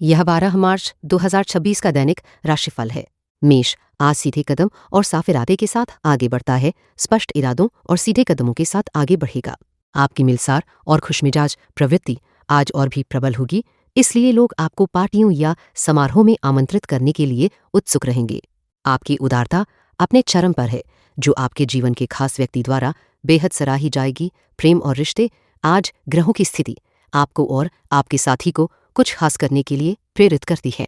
यह 12 मार्च 2026 का दैनिक राशिफल है। मेष, आज सीधे कदम और साफ इरादे के साथ आगे बढ़ता है। स्पष्ट इरादों और सीधे कदमों के साथ आगे बढ़ेगा। आपकी मिलसार और खुशमिजाज प्रवृत्ति आज और भी प्रबल होगी, इसलिए लोग आपको पार्टियों या समारोह में आमंत्रित करने के लिए उत्सुक रहेंगे। आपकी उदारता अपने चरम पर है, जो आपके जीवन के खास व्यक्ति द्वारा बेहद सराही जाएगी। प्रेम और रिश्ते, आज ग्रहों की स्थिति आपको और आपके साथी को कुछ खास करने के लिए प्रेरित करती है।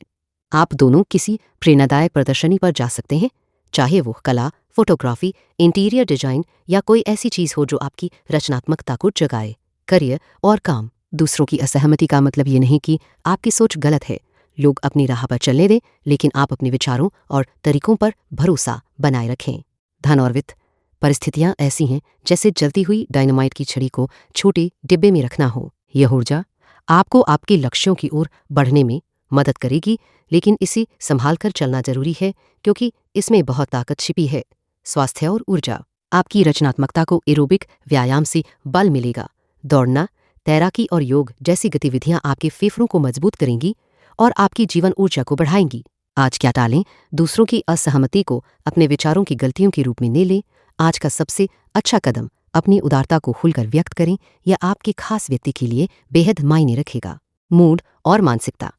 आप दोनों किसी प्रेरणादायक प्रदर्शनी पर जा सकते हैं, चाहे वो कला, फोटोग्राफी, इंटीरियर डिजाइन या कोई ऐसी चीज हो जो आपकी रचनात्मकता को जगाए। करियर और काम, दूसरों की असहमति का मतलब ये नहीं कि आपकी सोच गलत है। लोग अपनी राह पर चलने दें, लेकिन आप अपने विचारों और तरीकों पर भरोसा बनाए रखें। धन और वित्त, परिस्थितियां ऐसी हैं जैसे जलती हुई डायनामाइट की छड़ी को छोटे डिब्बे में रखना हो। यह ऊर्जा आपको आपके लक्ष्यों की ओर बढ़ने में मदद करेगी, लेकिन इसे संभाल कर चलना जरूरी है, क्योंकि इसमें बहुत ताकत छिपी है। स्वास्थ्य और ऊर्जा, आपकी रचनात्मकता को एरोबिक व्यायाम से बल मिलेगा। दौड़ना, तैराकी और योग जैसी गतिविधियां आपके फेफड़ों को मजबूत करेंगी और आपकी जीवन ऊर्जा को बढ़ाएंगी। आज क्या टालें, दूसरों की असहमति को अपने विचारों की गलतियों के रूप में न लें। आज का सबसे अच्छा कदम अपनी उदारता को खुलकर व्यक्त करें, यह आपके खास व्यक्ति के लिए बेहद मायने रखेगा। मूड और मानसिकता,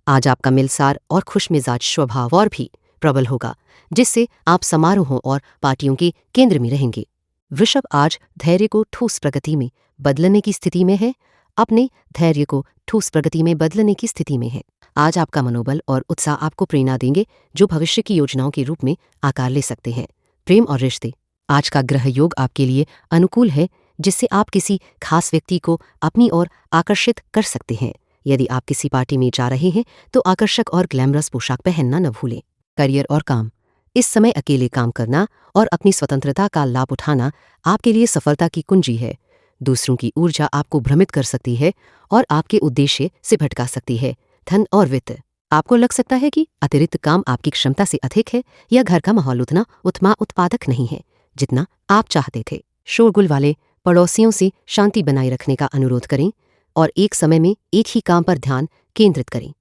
आज आपका मिलसार और खुशमिजाज स्वभाव और भी प्रबल होगा, जिससे आप समारोहों और पार्टियों के केंद्र में रहेंगे। वृषभ, आज धैर्य को ठोस प्रगति में बदलने की स्थिति में है। अपने धैर्य को ठोस प्रगति में बदलने की स्थिति में है। आज आपका मनोबल और उत्साह आपको प्रेरणा देंगे, जो भविष्य की योजनाओं के रूप में आकार ले सकते हैं। प्रेम और रिश्ते, आज का ग्रह योग आपके लिए अनुकूल है, जिससे आप किसी खास व्यक्ति को अपनी ओर आकर्षित कर सकते हैं। यदि आप किसी पार्टी में जा रहे हैं तो आकर्षक और ग्लैमरस पोशाक पहनना न भूलें। करियर और काम, इस समय अकेले काम करना और अपनी स्वतंत्रता का लाभ उठाना आपके लिए सफलता की कुंजी है। दूसरों की ऊर्जा आपको भ्रमित कर सकती है और आपके उद्देश्य से भटका सकती है। धन और वित्त, आपको लग सकता है कि अतिरिक्त काम आपकी क्षमता से अधिक है या घर का माहौल उतना उत्पादक नहीं है जितना आप चाहते थे। शोरगुल वाले पड़ोसियों से शांति बनाए रखने का अनुरोध करें और एक समय में एक ही काम पर ध्यान केंद्रित करें।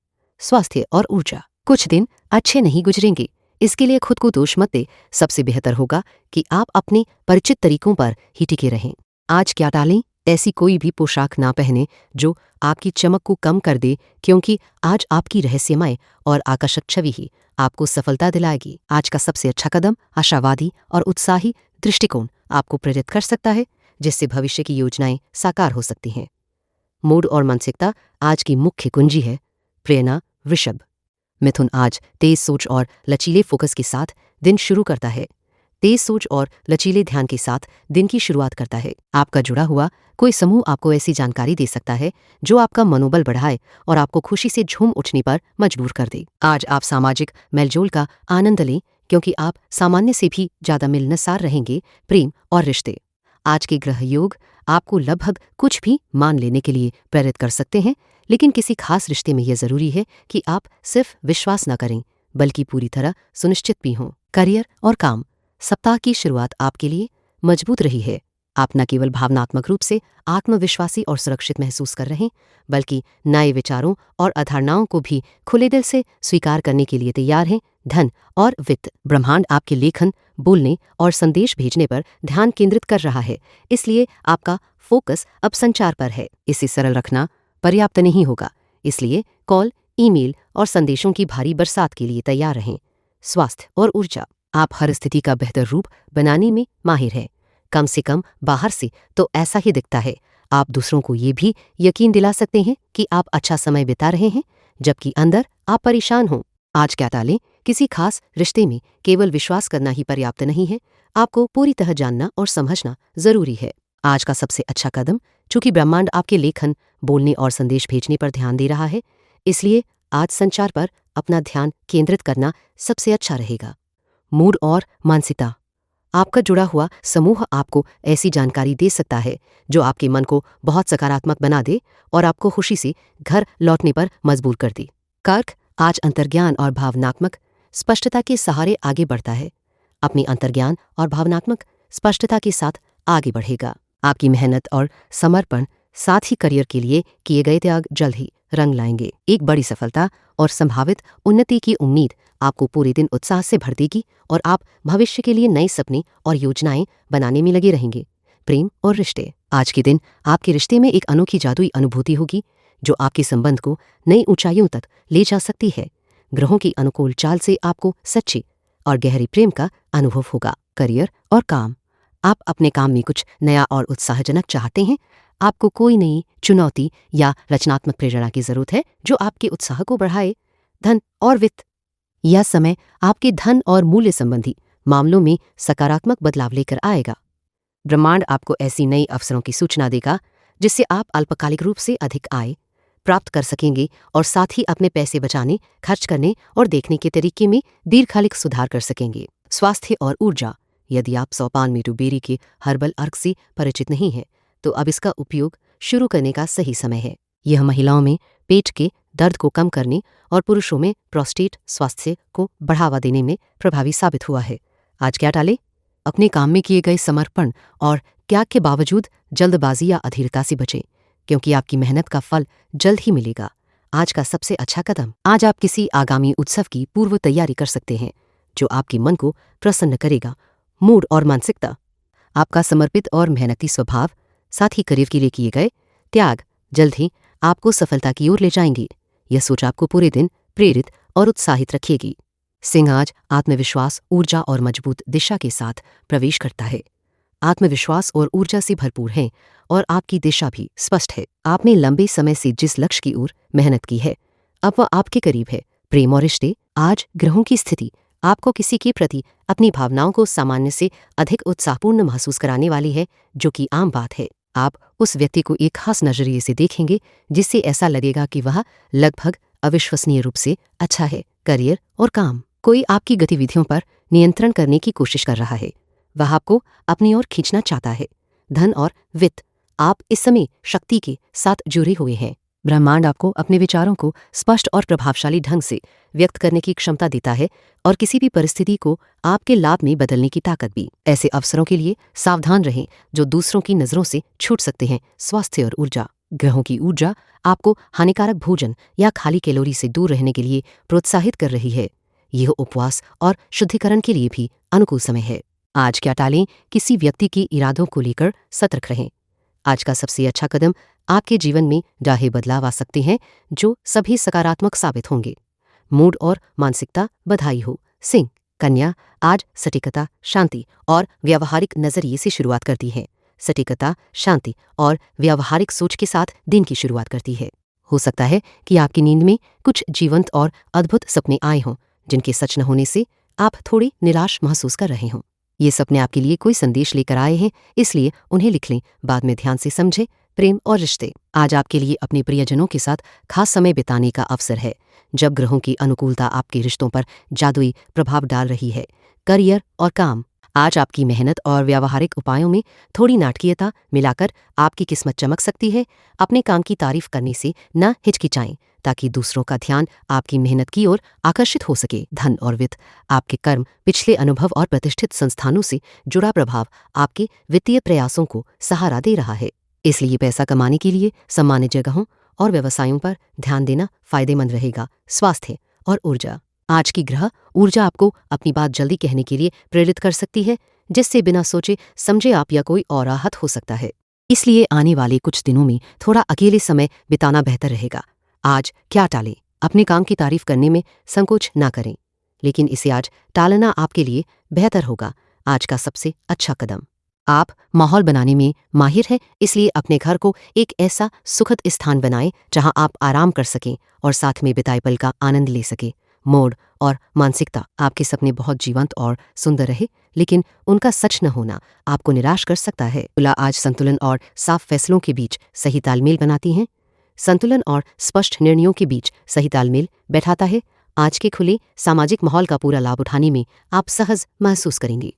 स्वास्थ्य और ऊर्जा, कुछ दिन अच्छे नहीं गुजरेंगे, इसके लिए खुद को दोष मत दे। सबसे बेहतर होगा कि आप अपने परिचित तरीकों पर ही टिके रहें। आज क्या टालें, ऐसी कोई भी पोशाक ना पहने जो आपकी चमक को कम कर दे, क्योंकि आज आपकी रहस्यमय और आकर्षक छवि ही आपको सफलता दिलाएगी। आज का सबसे अच्छा कदम आशावादी और उत्साही दृष्टिकोण आपको प्रेरित कर सकता है, जिससे भविष्य की योजनाएं साकार हो सकती हैं। मूड और मानसिकता, आज की मुख्य कुंजी है प्रेरणा। वृषभ, मिथुन, आज तेज सोच और लचीले फोकस के साथ दिन शुरू करता है। तेज सोच और लचीले ध्यान के साथ दिन की शुरुआत करता है। आपका जुड़ा हुआ कोई समूह आपको ऐसी जानकारी दे सकता है जो आपका मनोबल बढ़ाए और आपको खुशी से झूम उठने पर मजबूर कर दे। आज आप सामाजिक मेलजोल का आनंद लें, क्योंकि आप सामान्य से भी ज्यादा मिलनसार रहेंगे। प्रेम और रिश्ते, आज के ग्रह योग आपको लगभग कुछ भी मान लेने के लिए प्रेरित कर सकते हैं, लेकिन किसी खास रिश्ते में यह जरूरी है कि आप सिर्फ विश्वास न करें, बल्कि पूरी तरह सुनिश्चित भी हों। करियर और काम, सप्ताह की शुरुआत आपके लिए मजबूत रही है। आप न केवल भावनात्मक रूप से आत्मविश्वासी और सुरक्षित महसूस कर रहे हैं, बल्कि नए विचारों और अवधारणाओं को भी खुले दिल से स्वीकार करने के लिए तैयार हैं। धन और वित्त, ब्रह्मांड आपके लेखन, बोलने और संदेश भेजने पर ध्यान केंद्रित कर रहा है, इसलिए आपका फोकस अब संचार पर है। इसे सरल रखना पर्याप्त नहीं होगा, इसलिए कॉल, ईमेल और संदेशों की भारी बरसात के लिए तैयार रहें। स्वास्थ्य और ऊर्जा, आप हर स्थिति का बेहतर रूप बनाने में माहिर हैं। कम से कम बाहर से तो ऐसा ही दिखता है। आप दूसरों को ये भी यकीन दिला सकते हैं कि आप अच्छा समय बिता रहे हैं, जबकि अंदर आप परेशान हों। आज क्या टालें, किसी खास रिश्ते में केवल विश्वास करना ही पर्याप्त नहीं है, आपको पूरी तरह जानना और समझना जरूरी है। आज का सबसे अच्छा कदम, चूंकि ब्रह्मांड आपके लेखन, बोलने और संदेश भेजने पर ध्यान दे रहा है, इसलिए आज संचार पर अपना ध्यान केंद्रित करना सबसे अच्छा रहेगा। मूड और मानसिकता, आपका जुड़ा हुआ समूह आपको ऐसी जानकारी दे सकता है जो आपके मन को बहुत सकारात्मक बना दे और आपको खुशी से घर लौटने पर मजबूर कर दे। कर्क, आज अंतर्ज्ञान और भावनात्मक स्पष्टता के सहारे आगे बढ़ता है। अपने अंतर्ज्ञान और भावनात्मक स्पष्टता के साथ आगे बढ़ेगा। आपकी मेहनत और समर्पण, साथ ही करियर के लिए किए गए त्याग जल्द ही रंग लाएंगे। एक बड़ी सफलता और संभावित उन्नति की उम्मीद आपको पूरे दिन उत्साह से भर देगी और आप भविष्य के लिए नए सपने और योजनाएं बनाने में लगे रहेंगे। प्रेम और रिश्ते। आज के दिन आपके रिश्ते में एक अनोखी जादुई अनुभूति होगी जो आपके संबंध को नई ऊंचाइयों तक ले जा सकती है। ग्रहों की अनुकूल चाल से आपको सच्ची और गहरी प्रेम का अनुभव होगा। करियर और काम। आप अपने काम में कुछ नया और उत्साहजनक चाहते हैं। आपको कोई नई चुनौती या रचनात्मक प्रेरणा की जरूरत है जो आपके उत्साह को बढ़ाए। धन और वित्त। यह समय आपके धन और मूल्य संबंधी मामलों में सकारात्मक बदलाव लेकर आएगा। ब्रह्मांड आपको ऐसी नई अवसरों की सूचना देगा जिससे आप अल्पकालिक रूप से अधिक आय प्राप्त कर सकेंगे और साथ ही अपने पैसे बचाने, खर्च करने और देखने के तरीके में दीर्घकालिक सुधार कर सकेंगे। स्वास्थ्य और ऊर्जा। यदि आप सोपान मीठू बेरी के हर्बल अर्क से परिचित नहीं हैं तो अब इसका उपयोग शुरू करने का सही समय है। यह महिलाओं में पेट के दर्द को कम करने और पुरुषों में प्रोस्टेट स्वास्थ्य को बढ़ावा देने में प्रभावी साबित हुआ है। आज क्या टाले? अपने काम में किए गए समर्पण और त्याग के बावजूद जल्दबाजी या अधीरता से बचें, क्योंकि आपकी मेहनत का फल जल्द ही मिलेगा। आज का सबसे अच्छा कदम। आज आप किसी आगामी उत्सव की पूर्व तैयारी कर सकते हैं जो आपके मन को प्रसन्न करेगा। मूड और मानसिकता। आपका समर्पित और मेहनती स्वभाव साथ ही करियर के लिए किए गए त्याग जल्द ही आपको सफलता की ओर ले जाएंगे। यह सोच आपको पूरे दिन प्रेरित और उत्साहित रखेगी। सिंह आज आत्मविश्वास, ऊर्जा और मजबूत दिशा के साथ प्रवेश करता है। आत्मविश्वास और ऊर्जा से भरपूर हैं और आपकी दिशा भी स्पष्ट है। आपने लंबे समय से जिस लक्ष्य की ओर मेहनत की है अब वह आपके करीब है। प्रेम और रिश्ते। आज ग्रहों की स्थिति आपको किसी के प्रति अपनी भावनाओं को सामान्य से अधिक उत्साहपूर्ण महसूस कराने वाली है, जो कि आम बात है। आप उस व्यक्ति को एक खास नजरिए से देखेंगे जिससे ऐसा लगेगा कि वह लगभग अविश्वसनीय रूप से अच्छा है। करियर और काम। कोई आपकी गतिविधियों पर नियंत्रण करने की कोशिश कर रहा है। वह आपको अपनी ओर खींचना चाहता है। धन और वित्त। आप इस समय शक्ति के साथ जुड़े हुए हैं। ब्रह्मांड आपको अपने विचारों को स्पष्ट और प्रभावशाली ढंग से व्यक्त करने की क्षमता देता है और किसी भी परिस्थिति को आपके लाभ में बदलने की ताकत भी। ऐसे अवसरों के लिए सावधान रहें जो दूसरों की नजरों से छूट सकते हैं। स्वास्थ्य और ऊर्जा। ग्रहों की ऊर्जा आपको हानिकारक भोजन या खाली कैलोरी से दूर रहने के लिए प्रोत्साहित कर रही है। यह उपवास और शुद्धिकरण के लिए भी अनुकूल समय है। आज क्या टालें? किसी व्यक्ति के इरादों को लेकर सतर्क रहें। आज का सबसे अच्छा कदम। आपके जीवन में डाहे बदलाव आ सकते हैं जो सभी सकारात्मक साबित होंगे। मूड और मानसिकता। बधाई हो। सिंह। कन्या आज सटीकता, शांति और व्यावहारिक नजरिए से शुरुआत करती है। सटीकता, शांति और व्यावहारिक सोच के साथ दिन की शुरुआत करती है। हो सकता है कि आपकी नींद में कुछ जीवंत और अद्भुत सपने आए हों जिनके सच न होने से आप थोड़े निराश महसूस कर रहे हों। ये सपने आपके लिए कोई संदेश लेकर आए हैं, इसलिए उन्हें लिख लें, बाद में ध्यान से समझें। प्रेम और रिश्ते। आज आपके लिए अपने प्रियजनों के साथ खास समय बिताने का अवसर है जब ग्रहों की अनुकूलता आपके रिश्तों पर जादुई प्रभाव डाल रही है। करियर और काम। आज आपकी मेहनत और व्यावहारिक उपायों में थोड़ी नाटकीयता मिलाकर आपकी किस्मत चमक सकती है। अपने काम की तारीफ करने से न हिचकिचाएं ताकि दूसरों का ध्यान आपकी मेहनत की ओर आकर्षित हो सके। धन और वित्त। आपके कर्म, पिछले अनुभव और प्रतिष्ठित संस्थानों से जुड़ा प्रभाव आपके वित्तीय प्रयासों को सहारा दे रहा है, इसलिए पैसा कमाने के लिए सम्मानित जगहों और व्यवसायों पर ध्यान देना फायदेमंद रहेगा। स्वास्थ्य और ऊर्जा। आज की ग्रह ऊर्जा आपको अपनी बात जल्दी कहने के लिए प्रेरित कर सकती है, जिससे बिना सोचे समझे आप या कोई और आहत हो सकता है। इसलिए आने वाले कुछ दिनों में थोड़ा अकेले समय बिताना बेहतर रहेगा। आज क्या टालें? अपने काम की तारीफ करने में संकोच ना करें, लेकिन इसे आज टालना आपके लिए बेहतर होगा। आज का सबसे अच्छा कदम। आप माहौल बनाने में माहिर हैं, इसलिए अपने घर को एक ऐसा सुखद स्थान बनाएं जहां आप आराम कर सकें और साथ में बिताए पल का आनंद ले सकें। मूड और मानसिकता। आपके सपने बहुत जीवंत और सुंदर रहे, लेकिन उनका सच न होना आपको निराश कर सकता है। तुला आज संतुलन और साफ फैसलों के बीच सही तालमेल बनाती हैं। संतुलन और स्पष्ट निर्णयों के बीच सही तालमेल बैठाता है। आज के खुले सामाजिक माहौल का पूरा लाभ उठाने में आप सहज महसूस करेंगे।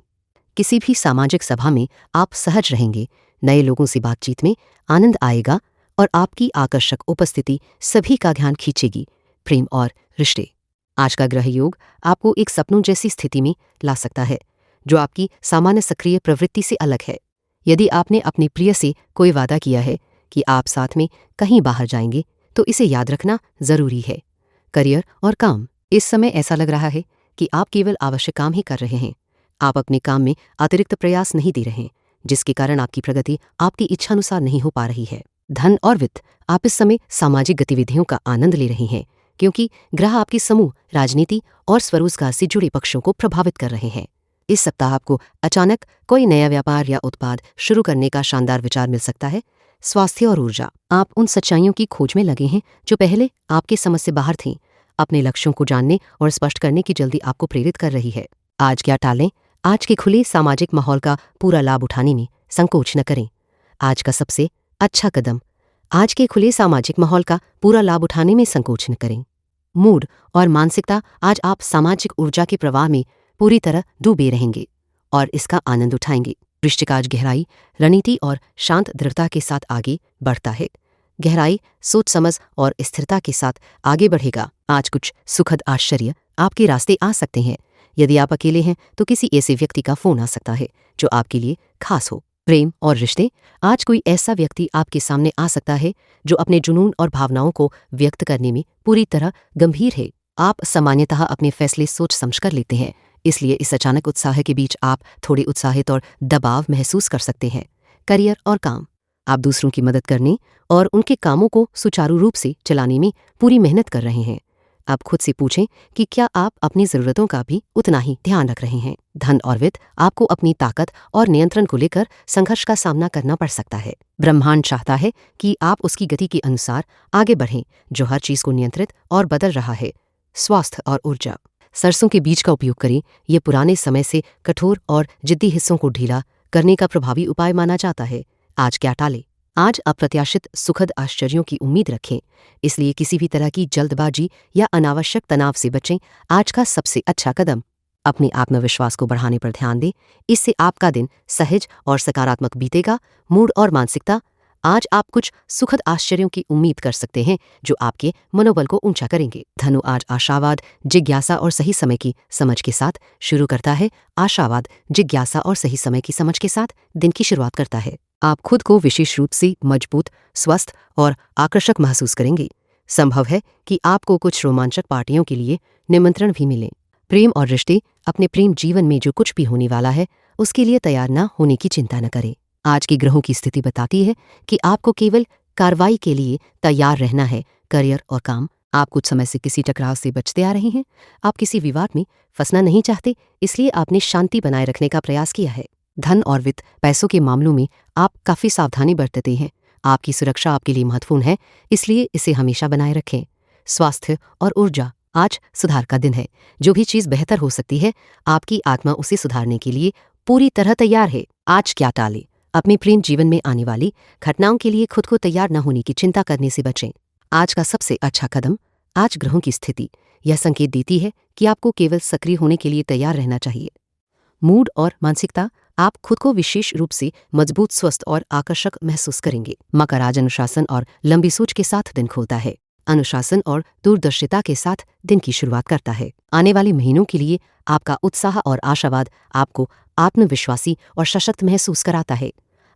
किसी भी सामाजिक सभा में आप सहज रहेंगे। नए लोगों से बातचीत में आनंद आएगा और आपकी आकर्षक उपस्थिति सभी का ध्यान खींचेगी। प्रेम और रिश्ते। आज का ग्रह योग आपको एक सपनों जैसी स्थिति में ला सकता है जो आपकी सामान्य सक्रिय प्रवृत्ति से अलग है। यदि आपने अपने प्रिय से कोई वादा किया है कि आप साथ में कहीं बाहर जाएंगे, तो इसे याद रखना जरूरी है। करियर और काम, इस समय ऐसा लग रहा है कि आप केवल आवश्यक काम ही कर रहे हैं। आप अपने काम में अतिरिक्त प्रयास नहीं दे रहे, जिसके कारण आपकी प्रगति आपकी इच्छानुसार नहीं हो पा रही है। धन और वित्त, आप इस समय सामाजिक गतिविधियों का आनंद ले रही हैं, क्योंकि ग्रह आपकी समूह, राजनीति और स्वरोजगार से जुड़े पक्षों को प्रभावित कर रहे हैं। इस सप्ताह आपको अचानक कोई नया व्यापार या उत्पाद शुरू करने का शानदार विचार मिल सकता है। स्वास्थ्य और ऊर्जा, आप उन सच्चाइयों की खोज में लगे हैं जो पहले आपके समझ से बाहर थीं। अपने लक्ष्यों को जानने और स्पष्ट करने की जल्दी आपको प्रेरित कर रही है। आज क्या टालें? आज के खुले सामाजिक माहौल का पूरा लाभ उठाने में संकोच न करें। आज का सबसे अच्छा कदम, आज के खुले सामाजिक माहौल का पूरा लाभ उठाने में संकोच न करें। मूड और मानसिकता, आज आप सामाजिक ऊर्जा के प्रवाह में पूरी तरह डूबे रहेंगे और इसका आनंद उठाएंगे। वृश्चिक आज गहराई, रणनीति और शांत दृढ़ता के साथ आगे बढ़ता है। गहराई, सोच समझ और स्थिरता के साथ आगे बढ़ेगा। आज कुछ सुखद आश्चर्य आपके रास्ते आ सकते हैं। यदि आप अकेले हैं तो किसी ऐसे व्यक्ति का फोन आ सकता है जो आपके लिए खास हो। प्रेम और रिश्ते, आज कोई ऐसा व्यक्ति आपके सामने आ सकता है जो अपने जुनून और भावनाओं को व्यक्त करने में पूरी तरह गंभीर है। आप सामान्यतः अपने फैसले सोच समझकर लेते हैं, इसलिए इस अचानक उत्साह के बीच आप थोड़े उत्साहित और दबाव महसूस कर सकते हैं। करियर और काम, आप दूसरों की मदद करने और उनके कामों को सुचारू रूप से चलाने में पूरी मेहनत कर रहे हैं। आप खुद से पूछें कि क्या आप अपनी जरूरतों का भी उतना ही ध्यान रख रहे हैं। धन और वित्त, आपको अपनी ताकत और नियंत्रण को लेकर संघर्ष का सामना करना पड़ सकता है। ब्रह्मांड चाहता है कि आप उसकी गति के अनुसार आगे बढ़ें, जो हर चीज को नियंत्रित और बदल रहा है। स्वास्थ्य और ऊर्जा, सरसों के बीज का उपयोग करें। यह पुराने समय से कठोर और जिद्दी हिस्सों को ढीला करने का प्रभावी उपाय माना जाता है। आज क्या टालें? आज अप्रत्याशित सुखद आश्चर्यों की उम्मीद रखें, इसलिए किसी भी तरह की जल्दबाजी या अनावश्यक तनाव से बचें। आज का सबसे अच्छा कदम, अपने आत्मविश्वास को बढ़ाने पर ध्यान दें। इससे आपका दिन सहज और सकारात्मक बीतेगा। मूड और मानसिकता, आज आप कुछ सुखद आश्चर्यों की उम्मीद कर सकते हैं जो आपके मनोबल को ऊंचा करेंगे। धनु आज आशावाद, जिज्ञासा और सही समय की समझ के साथ शुरू करता है। आशावाद, जिज्ञासा और सही समय की समझ के साथ दिन की शुरुआत करता है। आप खुद को विशेष रूप से मजबूत, स्वस्थ और आकर्षक महसूस करेंगे। संभव है कि आपको कुछ रोमांचक पार्टियों के लिए निमंत्रण भी मिले। प्रेम और रिश्ते, अपने प्रेम जीवन में जो कुछ भी होने वाला है उसके लिए तैयार न होने की चिंता न करें। आज की ग्रहों की स्थिति बताती है कि आपको केवल कार्रवाई के लिए तैयार रहना है। करियर और काम, आप कुछ समय से किसी टकराव से बचते आ रहे हैं। आप किसी विवाद में फंसना नहीं चाहते, इसलिए आपने शांति बनाए रखने का प्रयास किया है। धन और वित्त, पैसों के मामलों में आप काफी सावधानी बरतते हैं। आपकी सुरक्षा आपके लिए महत्वपूर्ण है, इसलिए इसे हमेशा बनाए रखें। स्वास्थ्य और ऊर्जा, आज सुधार का दिन है। जो भी चीज बेहतर हो सकती है, आपकी आत्मा उसे सुधारने के लिए पूरी तरह तैयार है। आज क्या टालें? अपने प्रेम जीवन में आने वाली घटनाओं के लिए खुद को तैयार न होने की चिंता करने से बचें। आज का सबसे अच्छा कदम, आज ग्रहों की स्थिति यह संकेत देती है कि आपको केवल सक्रिय होने के लिए तैयार रहना चाहिए। मूड और मानसिकता, आप खुद को विशेष रूप से मजबूत, स्वस्थ और आकर्षक महसूस करेंगे। मकर आज अनुशासन और लंबी सोच के साथ दिन खोलता है। अनुशासन और दूरदर्शिता के साथ दिन की शुरुआत करता है। आने वाले महीनों के लिए आपका उत्साह और आशावाद आपको आत्मविश्वासी और सशक्त महसूस कराता है।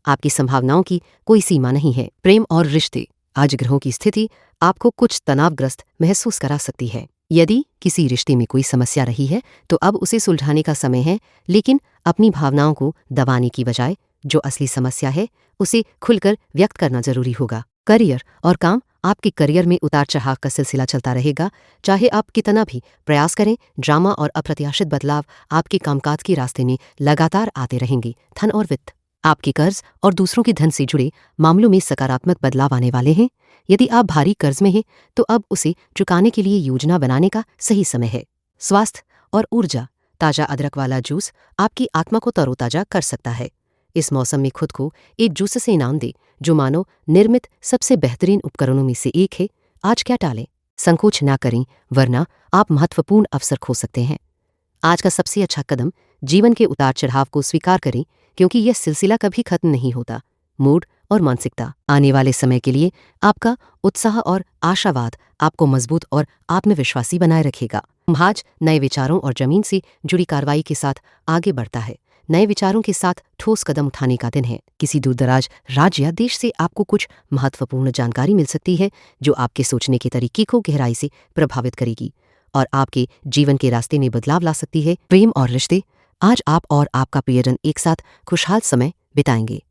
आपकी संभावनाओं की कोई सीमा नहीं है। प्रेम और रिश्ते, आज ग्रहों की स्थिति आपको कुछ तनावग्रस्त महसूस करा सकती है। यदि किसी रिश्ते में कोई समस्या रही है तो अब उसे सुलझाने का समय है, लेकिन अपनी भावनाओं को दबाने की बजाय जो असली समस्या है उसे खुलकर व्यक्त करना जरूरी होगा। करियर और काम, आपके करियर में उतार चढ़ाव का सिलसिला चलता रहेगा। चाहे आप कितना भी प्रयास करें, ड्रामा और अप्रत्याशित बदलाव आपके कामकाज के रास्ते में लगातार आते रहेंगे। धन और वित्त, आपके कर्ज और दूसरों के धन से जुड़े मामलों में सकारात्मक बदलाव आने वाले हैं। यदि आप भारी कर्ज में हैं तो अब उसे चुकाने के लिए योजना बनाने का सही समय है। स्वास्थ्य और ऊर्जा, ताजा अदरक वाला जूस आपकी आत्मा को तरोताजा कर सकता है। इस मौसम में खुद को एक जूस से इनाम दे जो मानव निर्मित सबसे बेहतरीन उपकरणों में से एक है। आज क्या टालें? संकोच ना करें, वरना आप महत्वपूर्ण अवसर खो सकते हैं। आज का सबसे अच्छा कदम, जीवन के उतार चढ़ाव को स्वीकार करें, क्योंकि यह सिलसिला कभी खत्म नहीं होता। मूड और मानसिकता, आने वाले समय के लिए आपका उत्साह और आशावाद आपको मजबूत और आत्मविश्वासी बनाए रखेगा। आज नए विचारों और जमीन से जुड़ी कार्रवाई के साथ आगे बढ़ता है। नए विचारों के साथ ठोस कदम उठाने का दिन है। किसी दूरदराज राज्य या देश से आपको कुछ महत्वपूर्ण जानकारी मिल सकती है जो आपके सोचने के तरीके को गहराई से प्रभावित करेगी और आपके जीवन के रास्ते में बदलाव ला सकती है। प्रेम और रिश्ते, आज आप और आपका प्रियजन एक साथ खुशहाल समय बिताएंगे।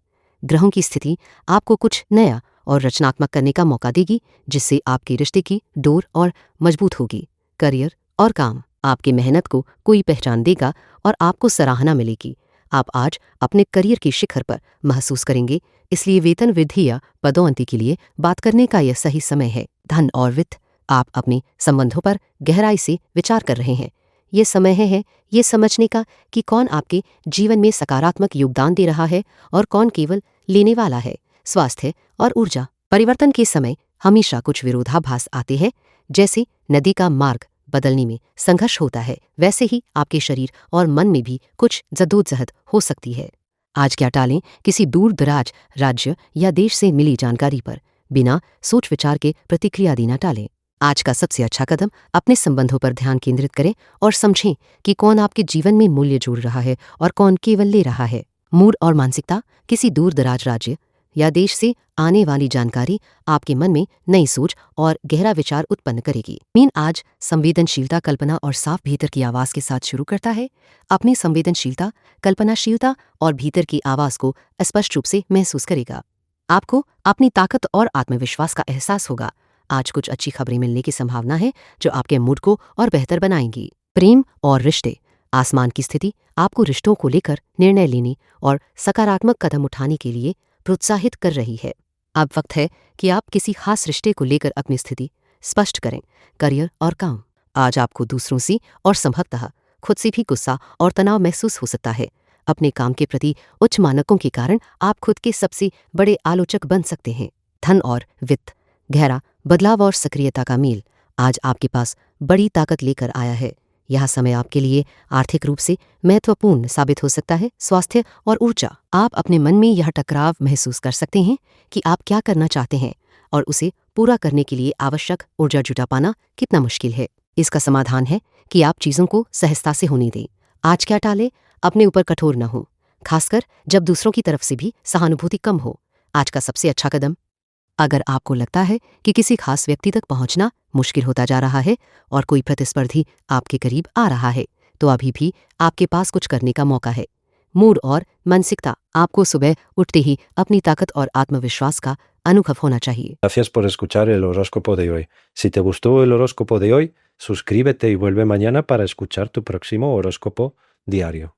ग्रहों की स्थिति आपको कुछ नया और रचनात्मक करने का मौका देगी जिससे आपके रिश्ते की डोर और मजबूत होगी। करियर और काम, आपकी मेहनत को कोई पहचान देगा और आपको सराहना मिलेगी। आप आज अपने करियर की शिखर पर महसूस करेंगे, इसलिए वेतन वृद्धि या पदोन्नति के लिए बात करने का यह सही समय है। धन और वित्त, आप अपने संबंधों पर गहराई से विचार कर रहे हैं। ये समय है ये समझने का कि कौन आपके जीवन में सकारात्मक योगदान दे रहा है और कौन केवल लेने वाला है। स्वास्थ्य और ऊर्जा, परिवर्तन के समय हमेशा कुछ विरोधाभास आते हैं। जैसे नदी का मार्ग बदलने में संघर्ष होता है, वैसे ही आपके शरीर और मन में भी कुछ जद्दोजहद हो सकती है। आज क्या टालें, किसी दूर दराज राज्य या देश से मिली जानकारी पर बिना सोच विचार के प्रतिक्रिया देना टालें। आज का सबसे अच्छा कदम अपने संबंधों पर ध्यान केंद्रित करें और समझें कि कौन आपके जीवन में मूल्य जोड़ रहा है और कौन केवल ले रहा है। मूड और मानसिकता, किसी दूर दराज राज्य या देश से आने वाली जानकारी आपके मन में नई सोच और गहरा विचार उत्पन्न करेगी। मीन, आज संवेदनशीलता, कल्पना और साफ भीतर की आवाज के साथ शुरू करता है। अपनी संवेदनशीलता, कल्पनाशीलता और भीतर की आवाज को स्पष्ट रूप से महसूस करेगा। आपको अपनी ताकत और आत्मविश्वास का एहसास होगा। आज कुछ अच्छी खबरें मिलने की संभावना है जो आपके मूड को और बेहतर बनाएंगी। प्रेम और रिश्ते, आसमान की स्थिति आपको रिश्तों को लेकर निर्णय लेने और सकारात्मक कदम उठाने के लिए प्रोत्साहित कर रही है। अब वक्त है कि आप किसी खास रिश्ते को लेकर अपनी स्थिति स्पष्ट करें। करियर और काम, आज आपको दूसरों से और संभवतः खुद से भी गुस्सा और तनाव महसूस हो सकता है। अपने काम के प्रति उच्च मानकों के कारण आप खुद के सबसे बड़े आलोचक बन सकते हैं। धन और वित्त, गहरा बदलाव और सक्रियता का मेल आज आपके पास बड़ी ताकत लेकर आया है। यह समय आपके लिए आर्थिक रूप से महत्वपूर्ण साबित हो सकता है। स्वास्थ्य और ऊर्जा, आप अपने मन में यह टकराव महसूस कर सकते हैं कि आप क्या करना चाहते हैं और उसे पूरा करने के लिए आवश्यक ऊर्जा जुटा पाना कितना मुश्किल है। इसका समाधान है कि आप चीज़ों को सहजता से होने दें। आज क्या टालें, अपने ऊपर कठोर न हो, खासकर जब दूसरों की तरफ से भी सहानुभूति कम हो। आज का सबसे अच्छा कदम, अगर आपको लगता है कि किसी खास व्यक्ति तक पहुंचना मुश्किल होता जा रहा है और कोई प्रतिस्पर्धी आपके करीब आ रहा है, तो अभी भी आपके पास कुछ करने का मौका है। मूड और मानसिकता, आपको सुबह उठते ही अपनी ताकत और आत्मविश्वास का अनुभव होना चाहिए। Gracias por escuchar el horóscopo de hoy. Si te gustó el horóscopo de hoy, suscríbete y vuelve mañana para escuchar tu próximo horóscopo diario.